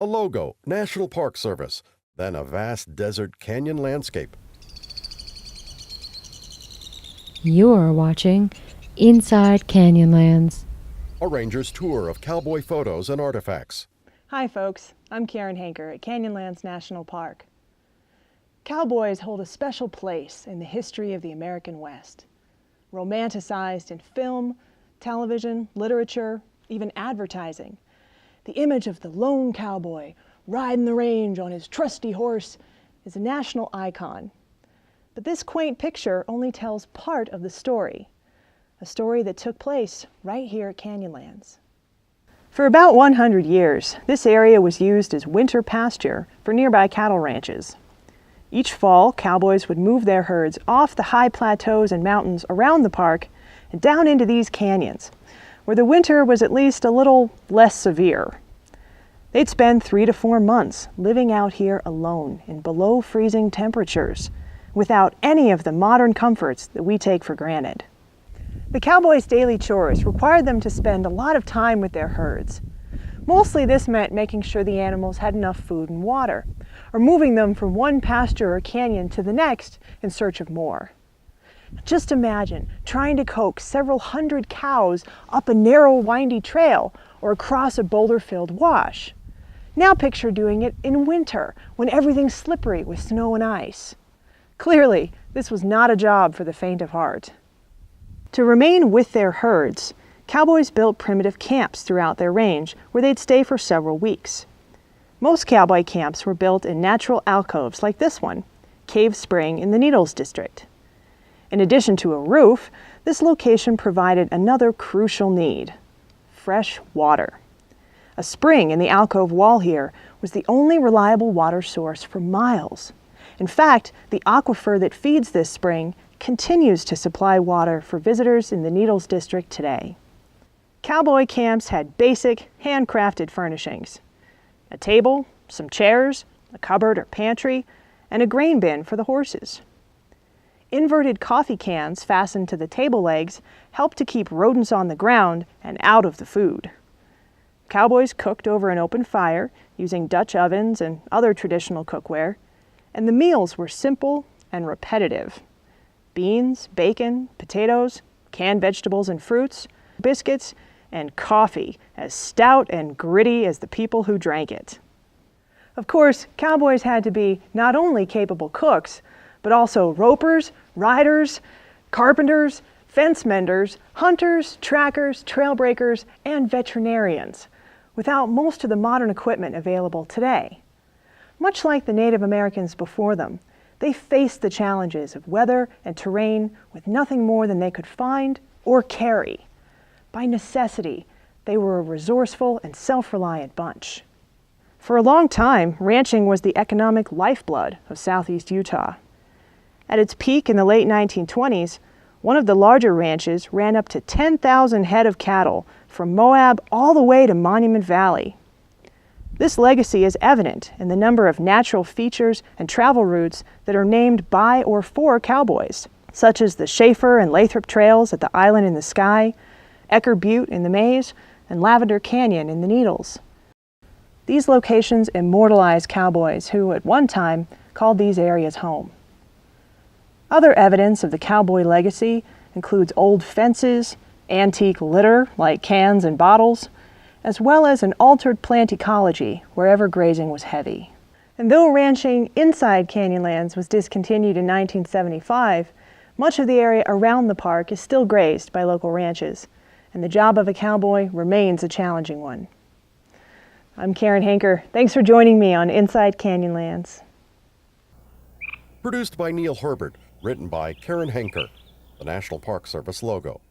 a logo, National Park Service, then a vast desert canyon landscape. You're watching Inside Canyonlands. A ranger's tour of cowboy photos and artifacts. Hi folks, I'm Karen Hanker at Canyonlands National Park. Cowboys hold a special place in the history of the American West. Romanticized in film, television, literature, even advertising, the image of the lone cowboy riding the range on his trusty horse is a national icon. But this quaint picture only tells part of the story, a story that took place right here at Canyonlands. For about 100 years, this area was used as winter pasture for nearby cattle ranches. Each fall, cowboys would move their herds off the high plateaus and mountains around the park and down into these canyons, where the winter was at least a little less severe. They'd spend 3 to 4 months living out here alone in below freezing temperatures, without any of the modern comforts that we take for granted. The cowboys' daily chores required them to spend a lot of time with their herds. Mostly this meant making sure the animals had enough food and water, or moving them from one pasture or canyon to the next in search of more. Just imagine trying to coax several hundred cows up a narrow, windy trail or across a boulder-filled wash. Now picture doing it in winter when everything's slippery with snow and ice. Clearly, this was not a job for the faint of heart. To remain with their herds, cowboys built primitive camps throughout their range where they'd stay for several weeks. Most cowboy camps were built in natural alcoves like this one, Cave Spring in the Needles District. In addition to a roof, this location provided another crucial need: fresh water. A spring in the alcove wall here was the only reliable water source for miles. In fact, the aquifer that feeds this spring continues to supply water for visitors in the Needles District today. Cowboy camps had basic, handcrafted furnishings: a table, some chairs, a cupboard or pantry, and a grain bin for the horses. Inverted coffee cans fastened to the table legs helped to keep rodents on the ground and out of the food. Cowboys cooked over an open fire using Dutch ovens and other traditional cookware, and the meals were simple and repetitive: beans, bacon, potatoes, canned vegetables and fruits, biscuits, and coffee as stout and gritty as the people who drank it. Of course, cowboys had to be not only capable cooks, but also ropers, riders, carpenters, fence menders, hunters, trackers, trail breakers, and veterinarians, without most of the modern equipment available today. Much like the Native Americans before them, they faced the challenges of weather and terrain with nothing more than they could find or carry. By necessity, they were a resourceful and self-reliant bunch. For a long time, ranching was the economic lifeblood of southeast Utah. At its peak in the late 1920s, one of the larger ranches ran up to 10,000 head of cattle from Moab all the way to Monument Valley. This legacy is evident in the number of natural features and travel routes that are named by or for cowboys, such as the Schaefer and Lathrop trails at the Island in the Sky, Ecker Butte in the Maze, and Lavender Canyon in the Needles. These locations immortalize cowboys who, at one time, called these areas home. Other evidence of the cowboy legacy includes old fences, antique litter like cans and bottles, as well as an altered plant ecology wherever grazing was heavy. And though ranching inside Canyonlands was discontinued in 1975, much of the area around the park is still grazed by local ranches, and the job of a cowboy remains a challenging one. I'm Karen Hanker. Thanks for joining me on Inside Canyonlands. Produced by Neil Herbert, written by Karen Hanker, the National Park Service logo.